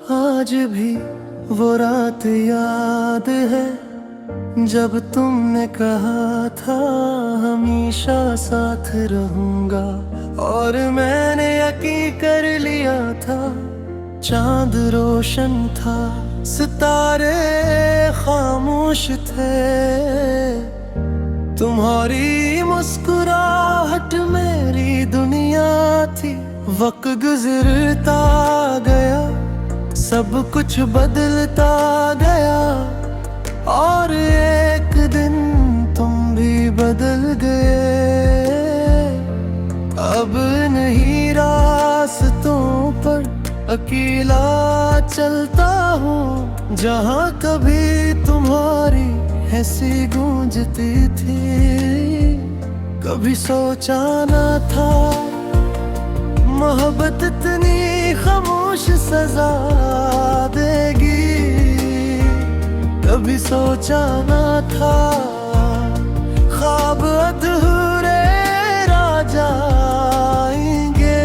आज भी वो रात याद है जब तुमने कहा था हमेशा साथ रहूंगा, और मैंने यकीन कर लिया था। चांद रोशन था, सितारे खामोश थे, तुम्हारी मुस्कुराहट मेरी दुनिया थी। वक्त गुजरता गया, सब कुछ बदलता गया, और एक दिन तुम भी बदल गए। अब नहीं रास्तों पर अकेला चलता हूँ, जहाँ कभी तुम्हारी ऐसी गूंजती थी। कभी सोचा न था मोहब्बत इतनी खामोश सजा देगी, कभी सोचा न था ख्वाब अधूरे रह जाएंगे।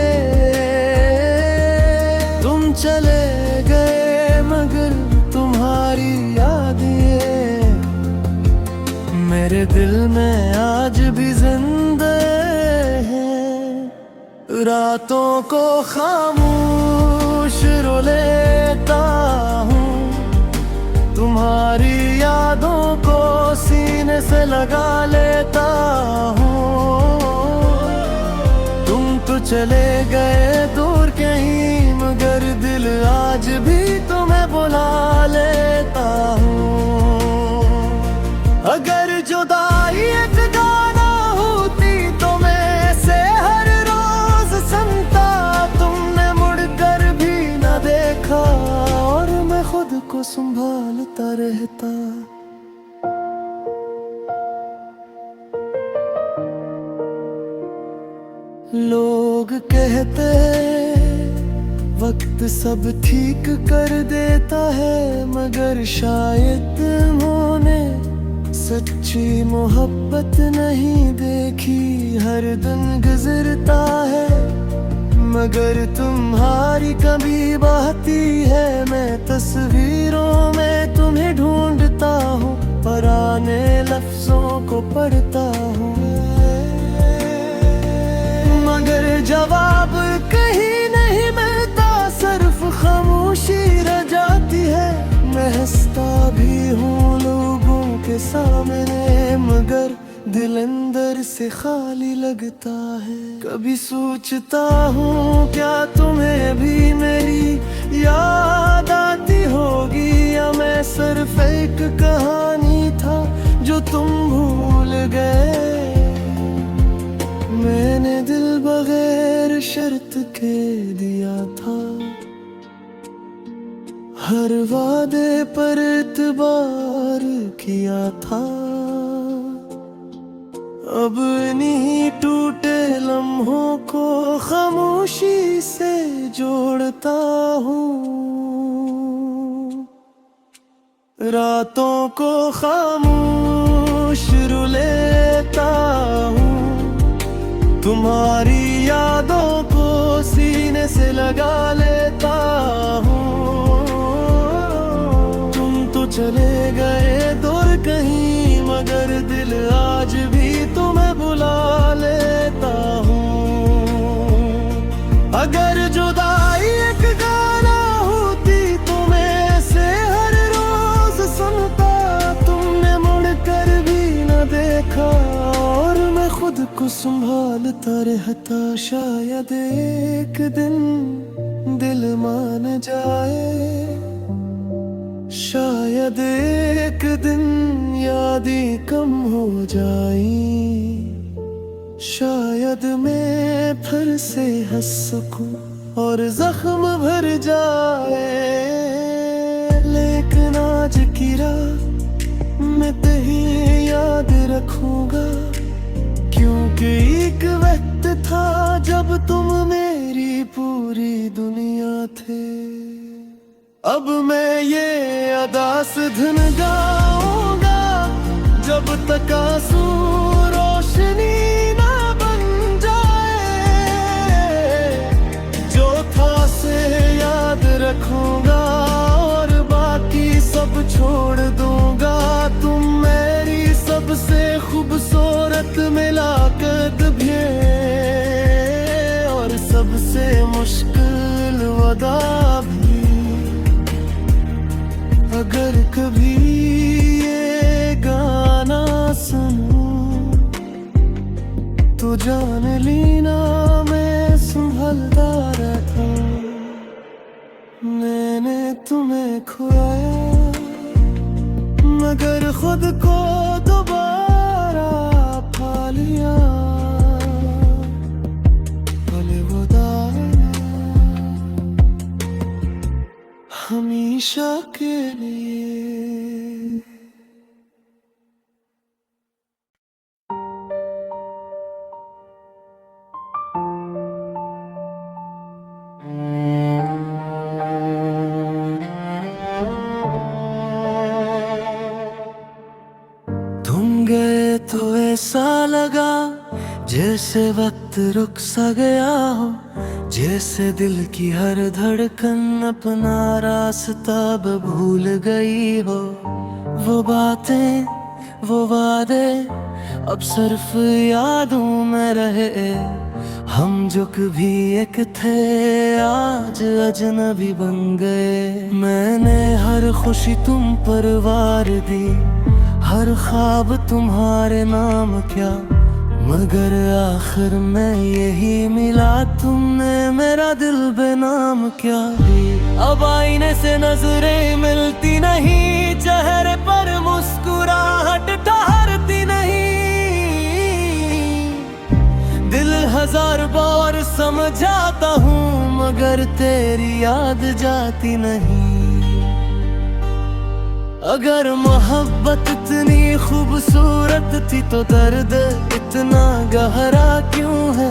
तुम चले गए मगर तुम्हारी यादें मेरे दिल में आज भी जिंदा हैं। रातों को खामोश रो लेता हूँ, तुम्हारी यादों को सीने से लगा लेता हूँ। तुम तो चले गए दूर कहीं, मगर दिल आज भी तुम्हें बुला लेता हूँ। अगर जुदाई एक गाना होती तो मैं से हर रोज सुनता, तुमने मुड़कर भी न देखा, और मैं खुद को संभालता रहता। लोग कहते वक्त सब ठीक कर देता है, मगर शायद उन्होंने सच्ची मोहब्बत नहीं देखी। हर दिन गुजरता है मगर तुम्हारी कभी बहती है। मैं तस्वीरों में तुम्हें ढूंढता हूँ, पुराने लफ्जों को पढ़ता हूँ, मगर जवाब कहीं नहीं मिलता, सिर्फ खामोशी रह जाती है। मैं हंसता भी हूँ लोगों के सामने, मगर दिल अंदर से खाली लगता है। कभी सोचता हूँ क्या तुम्हें भी मेरी याद आती होगी, या मैं सिर्फ एक कहानी था जो तुम भूल गए। मैंने दिल बगैर शर्त के दिया था, हर वादे पर इतबार किया था। अब इन्हीं टूटे लम्हों को खामोशी से जोड़ता हूँ। रातों को खामोश रो लेता हूँ, तुम्हारी यादों को सीने से लगा लेता हूँ। तुम तो चले गए दूर कहीं, मगर दिल आज भी तुम्हें बुला लेता हूँ। अगर जुदाई एक गाना होती तो मैं से हर रोज सुनता, तुमने मुड़कर भी न देखा, और मैं खुद को संभालता रहता। शायद एक दिन दिल मान जाए, शायद एक दिन यादें कम हो जाए, शायद मैं फिर से हंस सकूं और जख्म भर जाए। लेकिन आज की रात मैं तेरी याद रखूंगा, क्योंकि एक वक्त था जब तुम मेरी पूरी दुनिया थे। अब मैं ये अदा धुन गाऊंगा जब तक आंसू रोशनी ना बन जाए। जो था से याद रखूंगा खुदा भी अगर कभी ये गाना सुनूं तो जान लेना मैं संभलता रहता हूँ। मैंने तुम्हें खोया मगर खुद को दोबारा पा लिया। अलविदा हमेशा के लिए। तुम गए तो ऐसा लगा जैसे वक्त रुक सा गया हो, जैसे दिल की हर धड़कन अपना रास्ता अब भूल गई हो। वो बातें वो वादे अब सिर्फ यादों में रहे, हम जो कभी एक थे आज अजनबी बन गए। मैंने हर खुशी तुम पर वार दी, हर ख्वाब तुम्हारे नाम क्या, मगर आखिर में यही मिला तुमने मेरा दिल बेनाम क्या दी। अब आईने से नजरें मिलती नहीं, चेहरे पर मुस्कुराहट ठहरती नहीं। दिल हजार बार समझाता हूँ मगर तेरी याद जाती नहीं। अगर मोहब्बत इतनी खूबसूरत थी तो दर्द इतना गहरा क्यों है।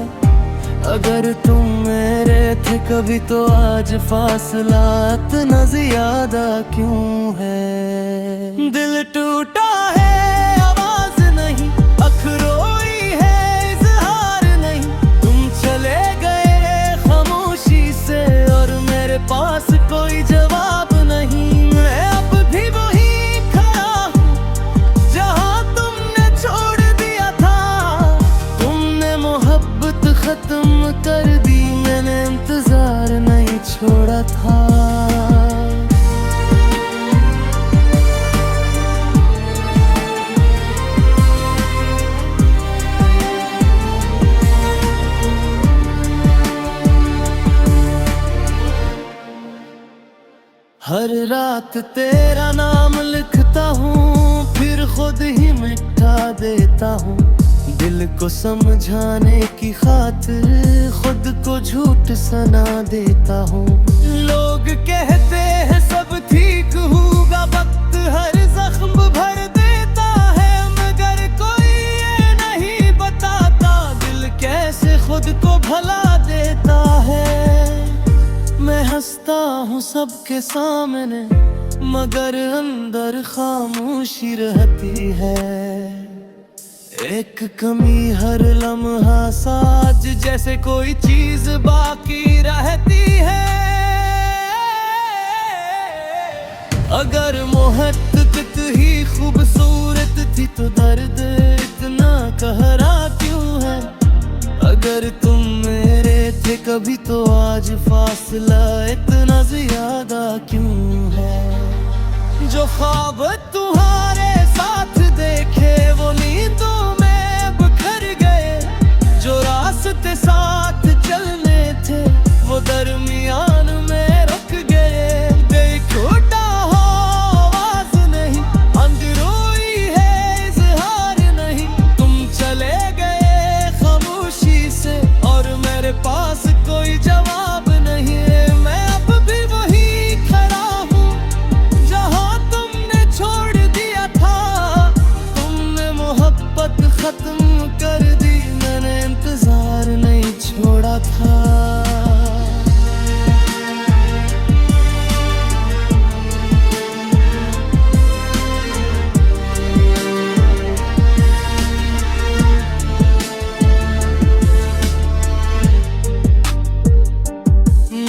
अगर तुम मेरे थे कभी तो आज फासला इतना ज्यादा क्यों है। दिल टूटा है आवाज नहीं, अख रोई है इजहार नहीं। तुम चले गए खामोशी से और मेरे पास कोई जवाब नहीं। मैं अब भी वही खड़ा हूँ जहाँ तुमने छोड़ दिया था। तुमने मोहब्बत खत्म कर दी, मैंने इंतजार नहीं छोड़ा था। हर रात तेरा नाम लिखता हूँ फिर खुद ही मिटा देता हूँ। दिल को समझाने की खातिर खुद को झूठ सना देता हूँ। लोग कहते हैं सब ठीक होगा, वक्त हर जख्म भर देता है, मगर कोई ये नहीं बताता दिल कैसे खुद को भला देता है। मैं हंसता हूँ सबके सामने मगर अंदर खामोशी रहती है। एक कमी हर लम्हा साज जैसे कोई चीज बाकी रहती है। अगर मोहब्बत ही खूबसूरत थी तो दर्द इतना गहरा क्यों है। अगर तुम मेरे थे कभी तो आज फासला इतना ज्यादा क्यों है। जो ख्वाब तुम्हारे साथ देखे वो नींदों में बिखर गए। जो रास्ते साथ चलने थे वो दरमियान में रुक गए। बेखुदा हो आवाज नहीं, अंदरोई है इजहार नहीं। तुम चले गए खामोशी से और मेरे पास कोई जवाब नहीं है। मैं अब भी वही खड़ा हूँ जहाँ तुमने छोड़ दिया था। तुमने मोहब्बत खत्म कर दी, मैंने इंतजार नहीं छोड़ा था।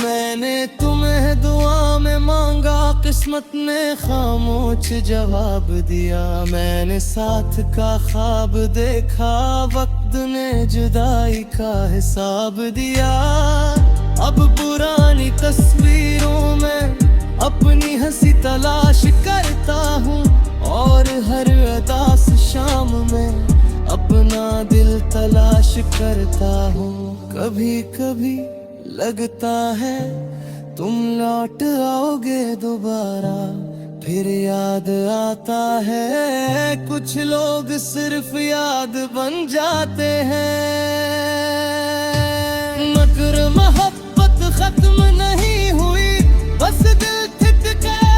मैंने तुम्हें दुआ में मांगा, किस्मत ने खामोश जवाब दिया। मैंने साथ का ख्वाब देखा, वक्त ने जुदाई का हिसाब दिया। अब पुरानी तस्वीरों में अपनी हंसी तलाश करता हूँ, और हर उदास शाम में अपना दिल तलाश करता हूँ। कभी कभी लगता है तुम लौट आओगे दोबारा, फिर याद आता है कुछ लोग सिर्फ याद बन जाते हैं। मगर मोहब्बत खत्म नहीं हुई, बस दिल थिक गए,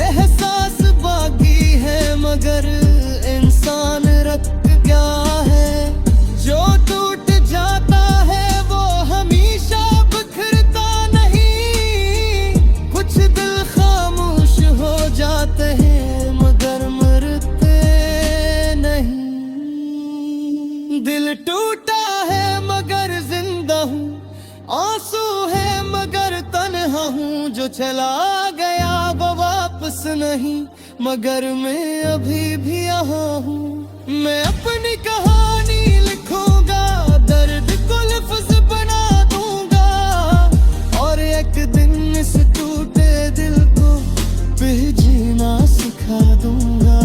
एहसास बाकी है मगर इंसान रख गया है। जो टूट जाता है वो हमेशा बिखरता नहीं, कुछ दिल खामोश हो जाते हैं मगर मरते नहीं। दिल टूटा है मगर जिंदा हूँ, आंसू है मगर तन्हा हूँ। जो चला गया वो वापस नहीं, मगर मैं अभी भी यहाँ हूँ। मैं अपनी कहानी लिखूंगा, दर्द को लफ्ज़ बना दूंगा, और एक दिन इस टूटे दिल को फिर जीना सिखा दूंगा।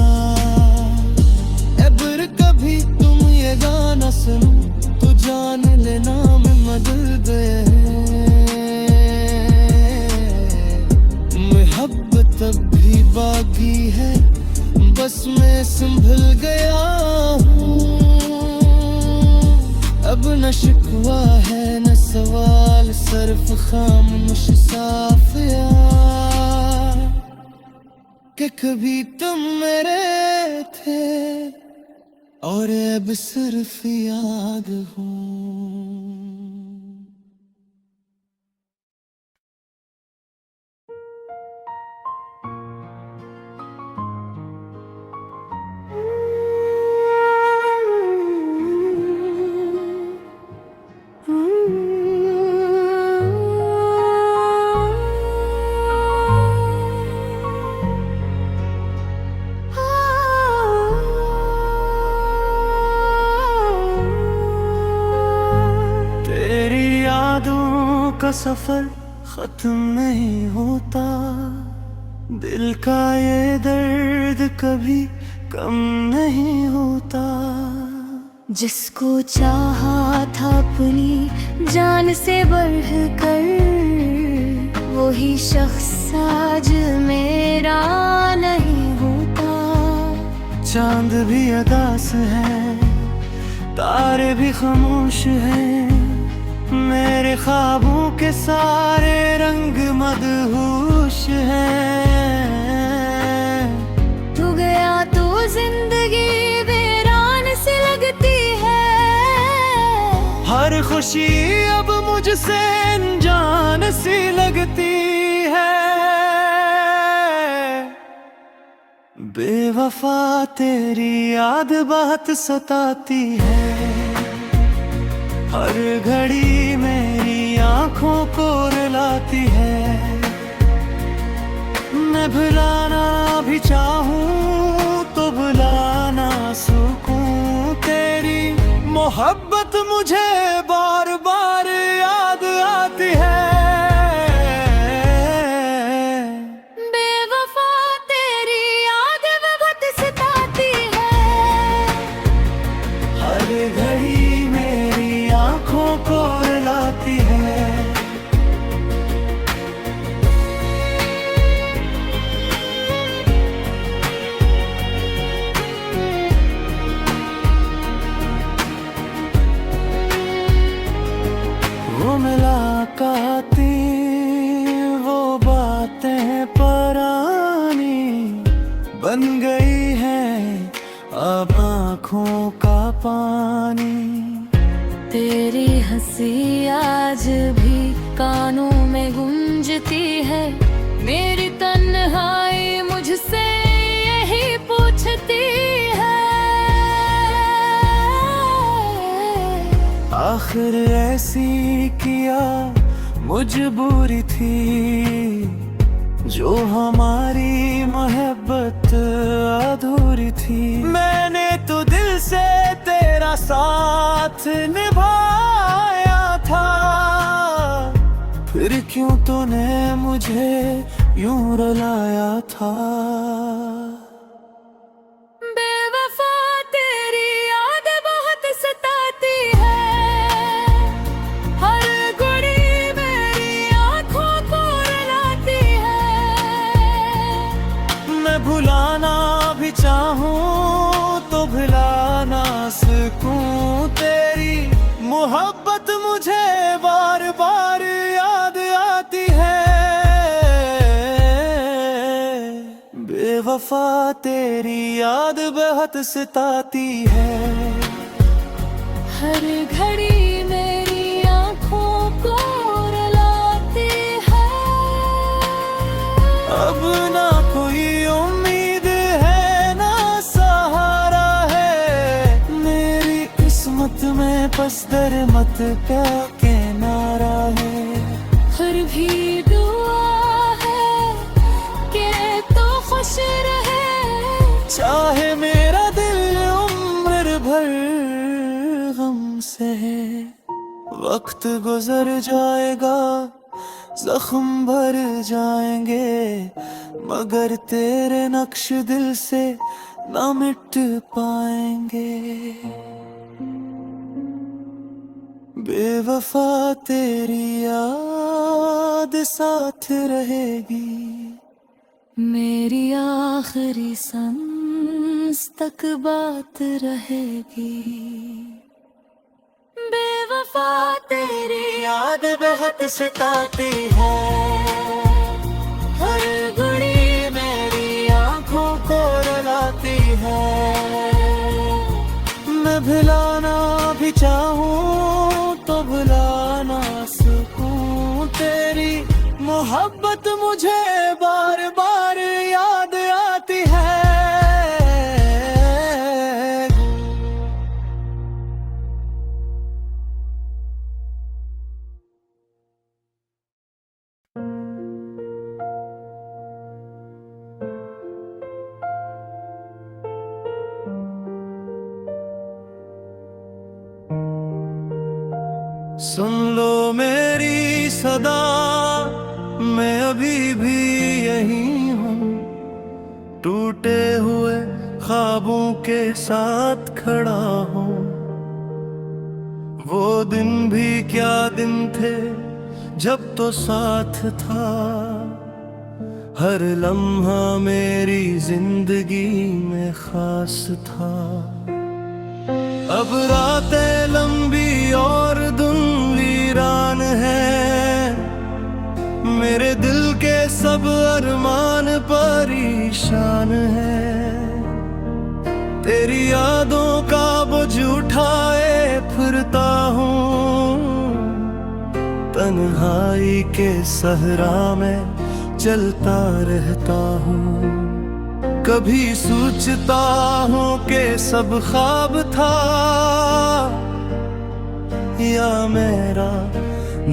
अगर कभी तुम ये गाना सुनो तो जान लेना मैं बदल गया है। मोहब्बत अब भी बाकी है, बस मैं संभल गया हूँ। अब न शिकवा है न सवाल, सिर्फ खामोश साफ याद कि कभी तुम मेरे थे और अब सिर्फ याद हूँ। का सफर खत्म नहीं होता, दिल का ये दर्द कभी कम नहीं होता। जिसको चाहा था अपनी जान से बढ़कर, वही शख्स आज मेरा नहीं होता। चांद भी अदास है, तारे भी खामोश हैं, मेरे ख्वाबों के सारे रंग मदहोश हैं। तू गया तो जिंदगी वीरान सी लगती है, हर खुशी अब मुझसे अनजान सी लगती है। बेवफा तेरी याद बहुत सताती है, हर घड़ी मेरी आंखों को रुलाती है। मैं भुलाना भी चाहूँ तो भुला ना सकूँ, तेरी मोहब्बत मुझे बार बार याद आती है। बेवफा तेरी याद बहुत सताती है, हर घड़ी मेरी आंखों को रुलाती है। वो मुलाकातें, वो बातें पुरानी बन गई हैं अब आँखों का पानी। तेरी हंसी आज भी कानों में गूंजती है, मेरी तन्हाई मुझसे यही पूछती है। आखिर ऐसी किया मजबूरी थी, जो हमारी मोहब्बत अधूरी थी। मैंने तो दिल से तेरा साथ निभाया था, फिर क्यों तूने मुझे यूं रुलाया था। बेवफा तेरी याद बहुत सताती है, हर घड़ी मेरी आँखों को रुलाती है। मैं भुलाना भी चाहूँ तो भुला ना सकूं, तेरी मोहब्बत मुझे बार बार याद आती है। बेवफा तेरी याद बहुत सताती है, हर घड़ी मेरी आँखों को रुलाती है। अब ना कोई उम्मीद है ना सहारा है, मेरी किस्मत में बस दर मत का किनारा है। फिर भी दुआ है कि तो खुश रहे, चाहे मेरा दिल उम्र भर गम से। वक्त गुजर जाएगा, जख्म भर जाएंगे, मगर तेरे नक्श दिल से ना मिट पाएंगे। बेवफा तेरी याद साथ रहेगी, मेरी आखिरी सांस तक बात रहेगी। बेवफा तेरी याद बहुत सताती है, हर घड़ी मेरी आँखों को रुलाती है। मैं भुलाना भी चाहूँ तो भुला ना सकूं, तेरी मोहब्बत मुझे बार बार याद आती है। सुन लो मेरी सदा, मैं अभी भी यही हूँ, टूटे हुए ख्वाबों के साथ खड़ा हूँ। वो दिन भी क्या दिन थे जब तो साथ था, हर लम्हा मेरी जिंदगी में खास था। अब रातें लंबी और दिन वीरान है, मेरे दिल के सब अरमान परेशान है। तेरी यादों का बोझ उठाए फिरता हूँ, तन्हाई के सहरा में चलता रहता हूँ। कभी सोचता हूँ कि सब ख्वाब था, या मेरा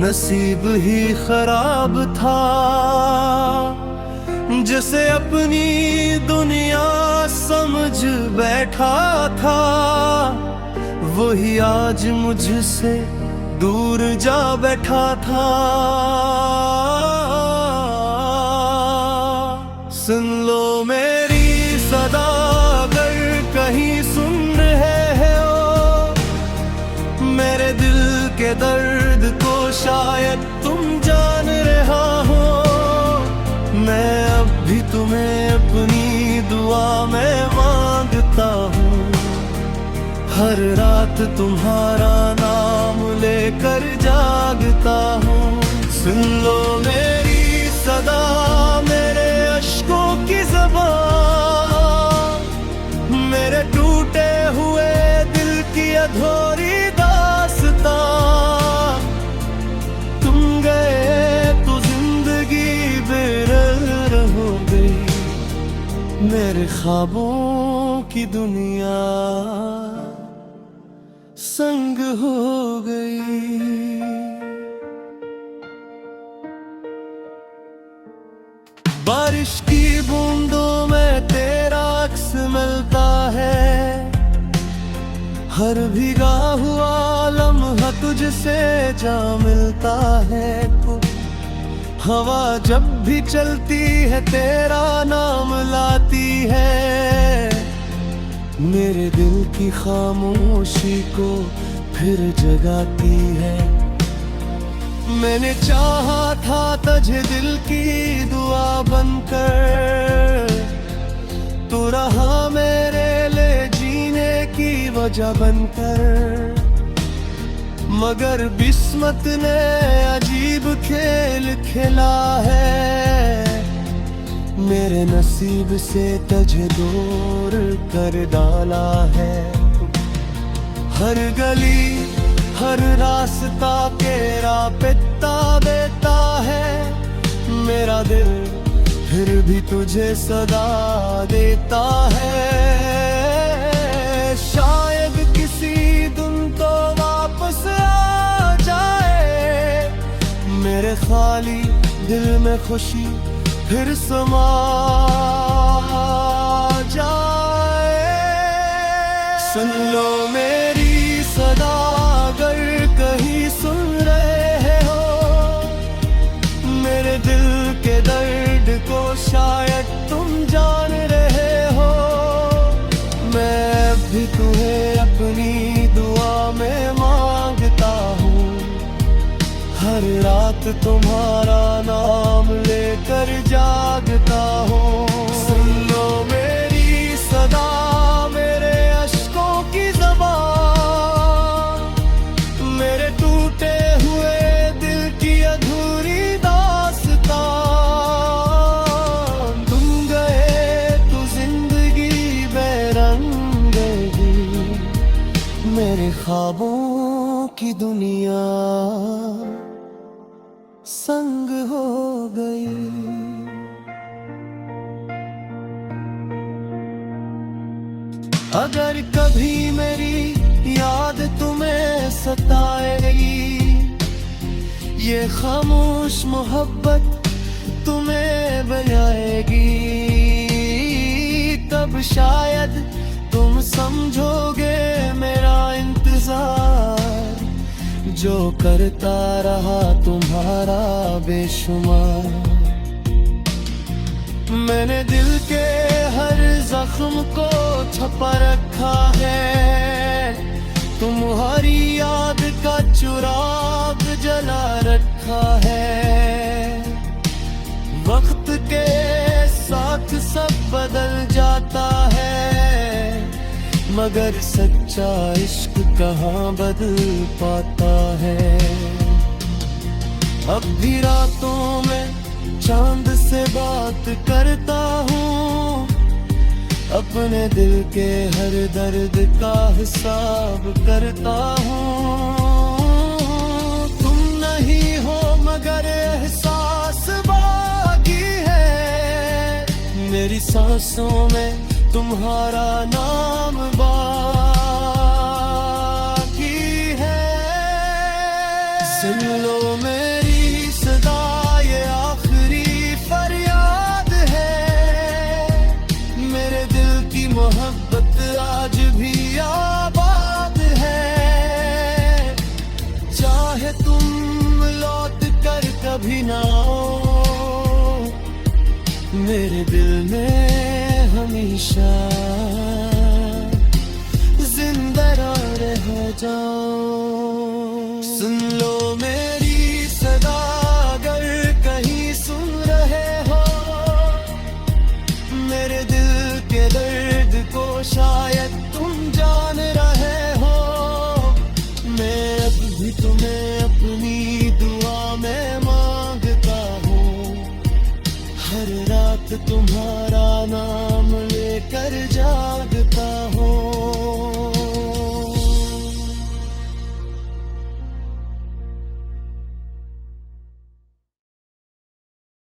नसीब ही खराब था। जिसे अपनी दुनिया समझ बैठा था, वही आज मुझसे दूर जा बैठा था। सुन लो मेरी सदा, अगर कहीं सुन रहे हो मेरे दिल के दर्द को, शायद तुम जान रहा हो। मैं अब भी तुम्हें अपनी दुआ में मांगता हूँ, हर रात तुम्हारा नाम लेकर जागता हूँ। सुन लो मेरी सदा, मेरे अश्कों की ज़बान, मेरे टूटे हुए दिल की अधूरी दास्तां। तुम गए तो जिंदगी बेरहम हो गई, मेरे ख्वाबों की दुनिया संग हो गई। बारिश की बूंदों में तेरा अक्स मिलता है, हर भीगा हुआ लम्हा तुझसे जा मिलता है। हवा जब भी चलती है तेरा नाम लाती है, मेरे दिल की खामोशी को फिर जगाती है। मैंने चाहा था तुझे दिल की दुआ बनकर, तू रहा मेरे लिए जीने की वजह बनकर। मगर किस्मत ने अजीब खेल खेला है, मेरे नसीब से तुझे दूर कर डाला है। हर गली हर रास्ता तेरा पिता देता है, मेरा दिल फिर भी तुझे सदा देता है। शायद किसी दिन तो वापस आ जाए, मेरे खाली दिल में खुशी फिर समा जाए। सुन लो मेरी सदा अगर कहीं सुन रहे हो, मेरे दिल के दर्द को शायद तुम जान रहे हो। मैं भी तुम्हें अपनी दुआ में मांगता हूँ, हर रात तुम्हारा नाम लेकर जागता हूँ। सुन लो मेरी सदा मेरे अश्कों की ज़बान, मेरे टूटे हुए दिल की अधूरी दास्तान। तुम गए तो जिंदगी बेरंगी, मेरे ख्वाबों की दुनिया संग हो गई। अगर कभी मेरी याद तुम्हें सताएगी, ये खामोश मोहब्बत तुम्हें बजाएगी, तब शायद तुम समझोगे मेरा इंतजार, जो करता रहा तुम्हारा बेशुमार। मैंने दिल के हर जख्म को छपा रखा है, तुम्हारी याद का चिराग जला रखा है। वक्त के साथ सब बदल जाता है, मगर सच्चा इश्क कहाँ बदल पाता है। अब भी रातों में चांद से बात करता हूँ, अपने दिल के हर दर्द का हिसाब करता हूँ। तुम नहीं हो मगर एहसास बाकी है, मेरी सांसों में तुम्हारा नाम बाकी है। सुन लो मेरी सदा ये आखिरी फरियाद है, मेरे दिल की मोहब्बत आज भी आबाद है। चाहे तुम लौट कर कभी ना आओ, मेरे दिल में हमेशा जिंदा रह जाओ। सुन लो मेरी सदा अगर कहीं सुन रहे हो, मेरे दिल के दर्द को शायद तुम जान रहे हो। मैं अब भी तुम्हें अपनी दुआ में मांगता हूँ, हर रात तुम्हारा नाम लेकर जाग